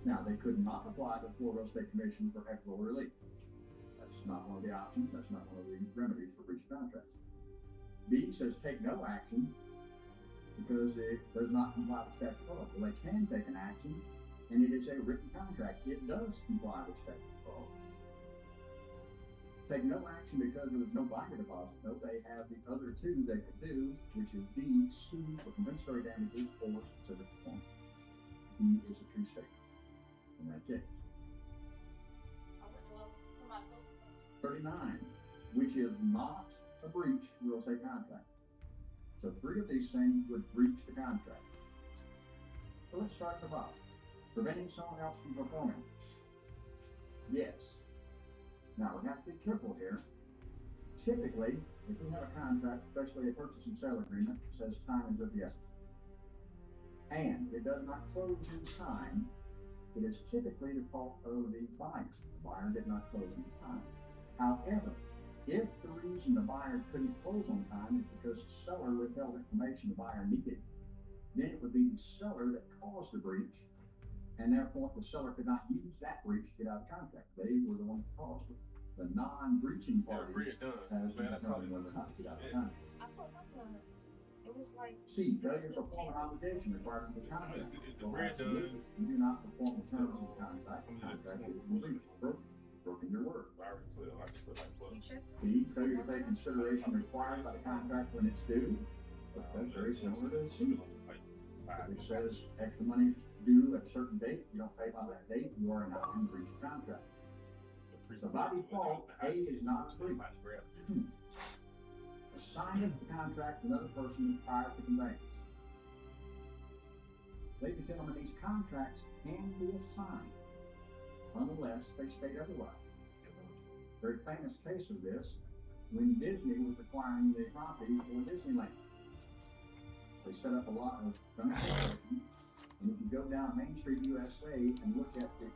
Now, they could not apply the full real estate commission for equitable relief. That's not one of the options. That's not one of the remedies for breach of contract. B says take no action because it does not comply with statute of law. Well, they can take an action, and it is a written contract. It does comply with statute of law. Take no action because there was no binder deposit. No, they have the other two they could do, which is B, sue for compensatory damages or specific performance. B is a true statement in that case. 39, which is not a breach of real estate contract. So 3 of these things would breach the contract. So let's start at the bottom. Preventing someone else from performing. Yes. Now we have to be careful here. Typically, if we have a contract, especially a purchase and sale agreement, it says time is of the essence. And it does not close in time. It is typically the fault of the buyer. The buyer did not close in time. However, if the reason the buyer couldn't close on time is because the seller withheld information the buyer needed, then it would be the seller that caused the breach, and therefore the seller could not use that breach to get out of the contract. They were the ones that caused it. The non-breaching party has determined whether or not to get out of the contract. It was like C, failure to perform an obligation required in the contract. Absolutely. You do not perform the terms of the contract is broken your word. B, failure to pay consideration required by the contract when it's due. That's very similar to C. If it says extra money is due at a certain date, you don't pay by that date, you are not in breach of contract. So by default, A is not free. Assignment of the contract to another person prior to conveyance. Ladies and gentlemen, these contracts can be assigned unless they state otherwise. A very famous case of this, when Disney was acquiring the property for Disneyland. They set up a lot of demonstrations, and if you go down Main Street, USA, and look at the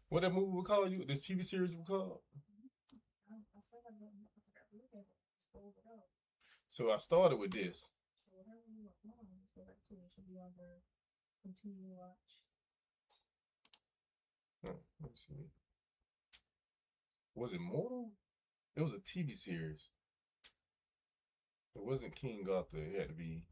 what that movie would call you? This TV series would call? So I started with this. So whatever you want, let's go back to it. Should be under continue to watch. Let's see. Was it Mortal? It was a TV series. It wasn't King Arthur. It had to be.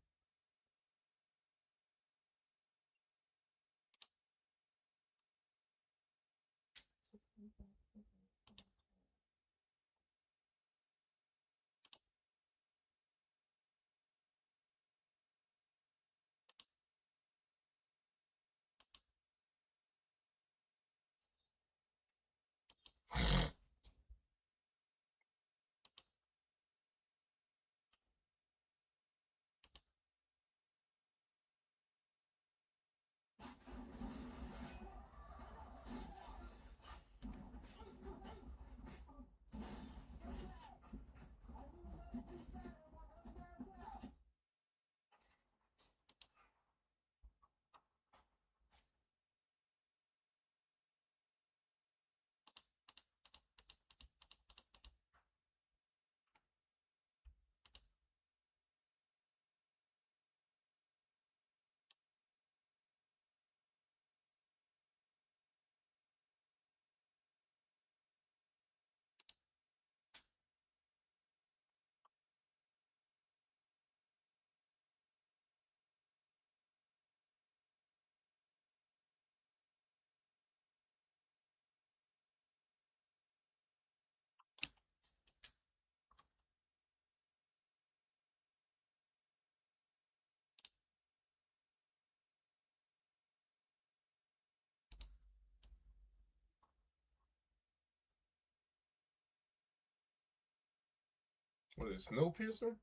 Was it Snowpiercer?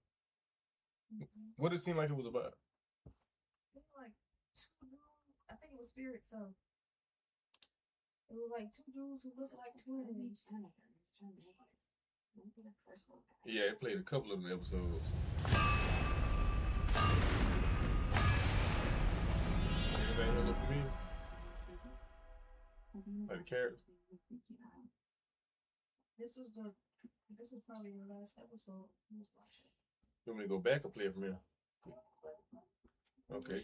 What did it seem like it was about? Like I think it was Spirit. So it was like two dudes who looked like twins. Yeah, it played a couple of them episodes. Anything here look familiar? Like the character? This was probably the last episode we was watching. You want me to go back or play it from here? Okay,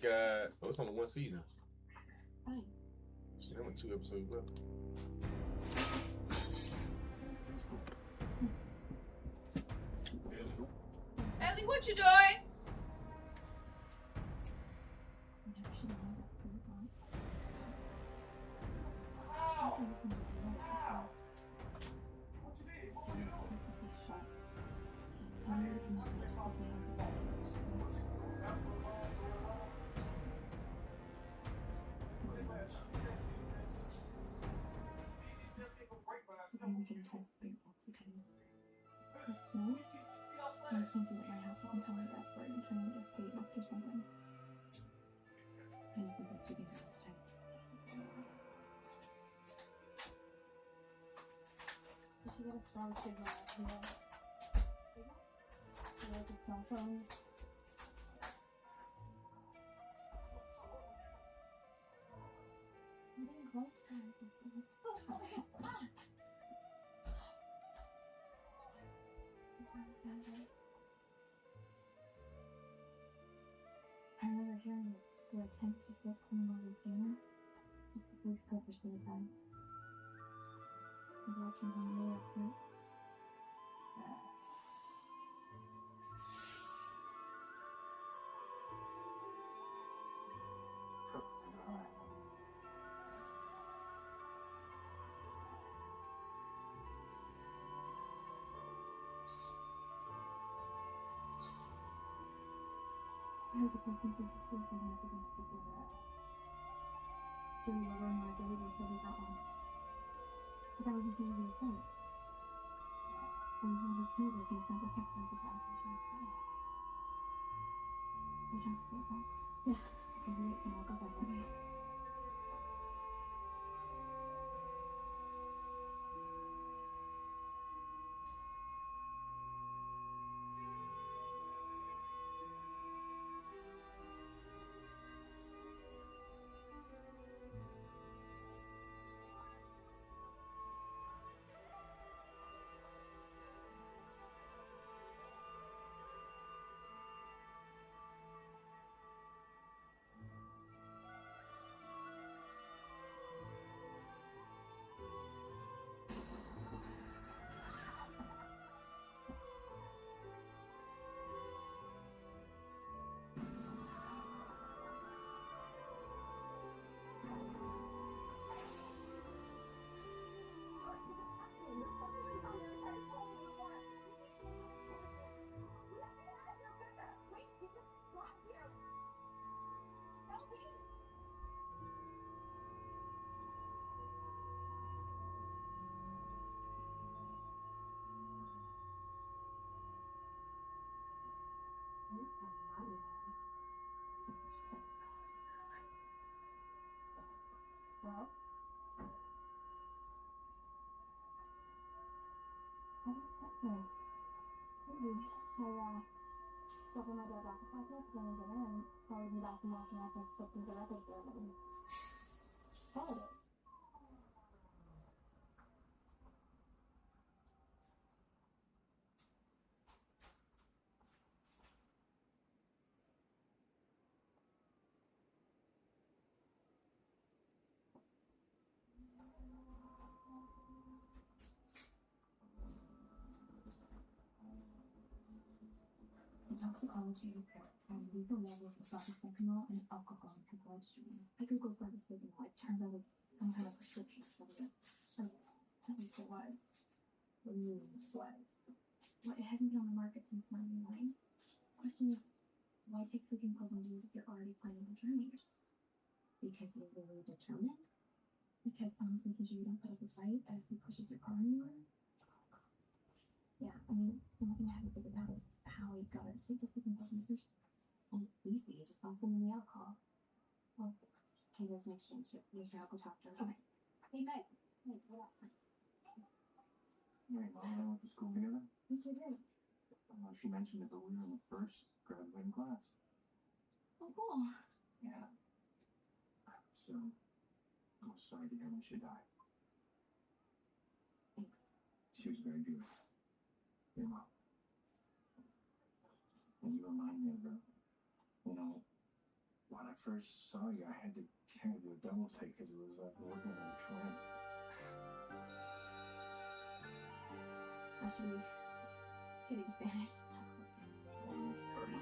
it's only one season. Fine. So there were 2 episodes left. Ellie, what you doing? I can't do it at my house. I can tell my dad's worried and trying to just say it must or something. Kind of something you can do this time. Did she get a strong signal out here? Signal? Like a cell phone? I'm getting close. I remember hearing the 1056 coming over the scanner. Just the police code for suicide. Maybe I came home really upset. I heard the person think it's so funny I forgot to do that. They were lowering my baby until we got home. But that wasn't saying anything funny. And when the kids were being sent to text them to try to stay. They tried to stay back. Yeah, I can do it and I'll go back with me. Well, I don't know. Maybe I opened my door back to pocket, then I went in, followed me back and walking up and flipping the record there and followed it. The toxicology report found lethal levels of fentanyl and alcohol in her bloodstream. I googled psilocybin. It turns out it's some kind of prescription supplement. At least it was. Well, it hasn't been on the market since '99. Question is, why take sleeping pills and booze if you're already planning on drowning yourself? Because you're really determined? Because someone's making sure you don't put up a fight as he pushes your car in the water? Yeah, I mean, one thing I haven't figured out is how he got her to take the sleeping pills in the first place. And easy, just soften in the alcohol. Well, hey, there's an exchange here. I'll go talk to her. Okay. Hey, Meg. Hey, what up? Right, Mom and I went to school together. Yes, you did. She mentioned it, but we were in the first graduating class. Oh, cool. Yeah. So, I was sorry to hear when she died. Thanks. She was very beautiful. Your mom. And you remind me of her. You know, when I first saw you, I had to kind of do a double take because it was like working with a twin. I should be getting Spanish. Oh, sorry.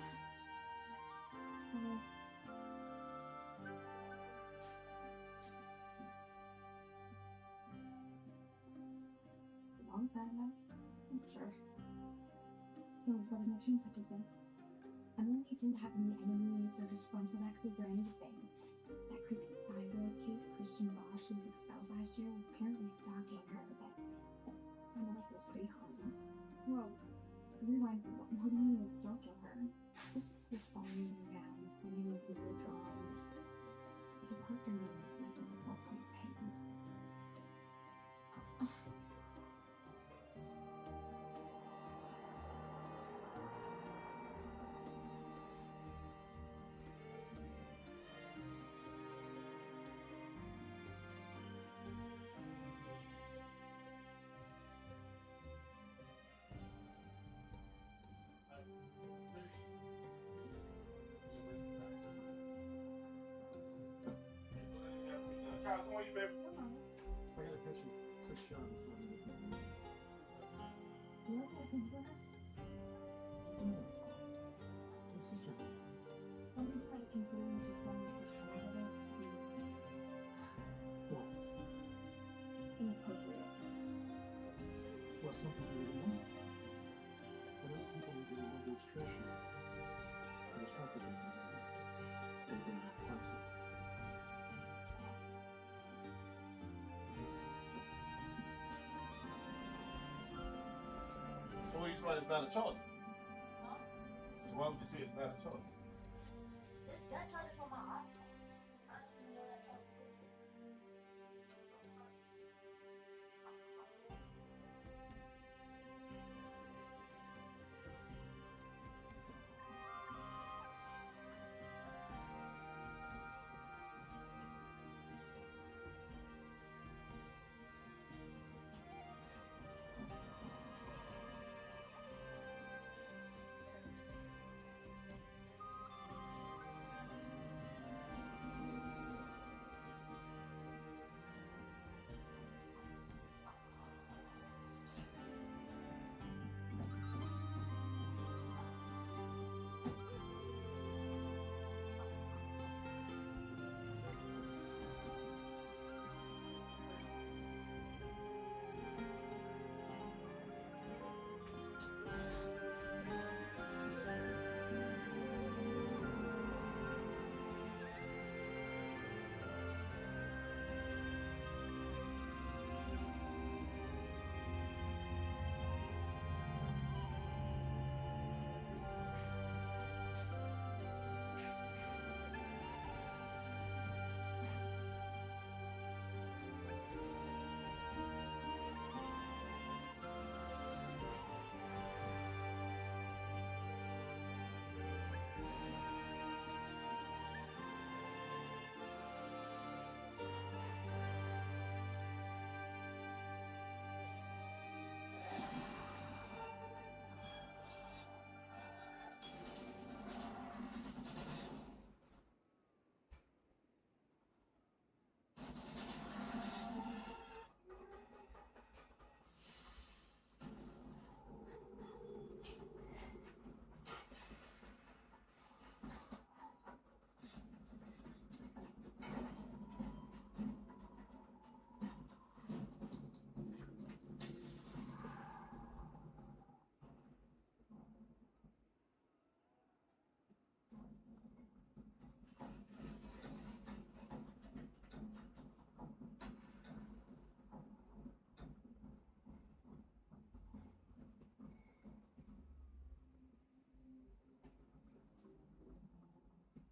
Long side now? I'm sure. So it's what emotions have to say. Emily didn't have any enemies or frontal exes or anything. That creepy Bible case Christian Bosch who was expelled last year was apparently stalking her a bit. Sounded like it was pretty harmless. Whoa. Rewind, what do you mean was stalking her? It was just her following her around, sending her weird drawings. If you parked her name is making the whole point paid. Come on, you baby. Come on. I got a picture. Quick shot of my Do you like that thing for her? My sister. Some people might consider me just one such tragic to be Well, inappropriate. some people really want it. But other people really love the expression. And it's not that they can do it. They bring it classic. So what you say it's not a choice? So why would you say it's not a choice?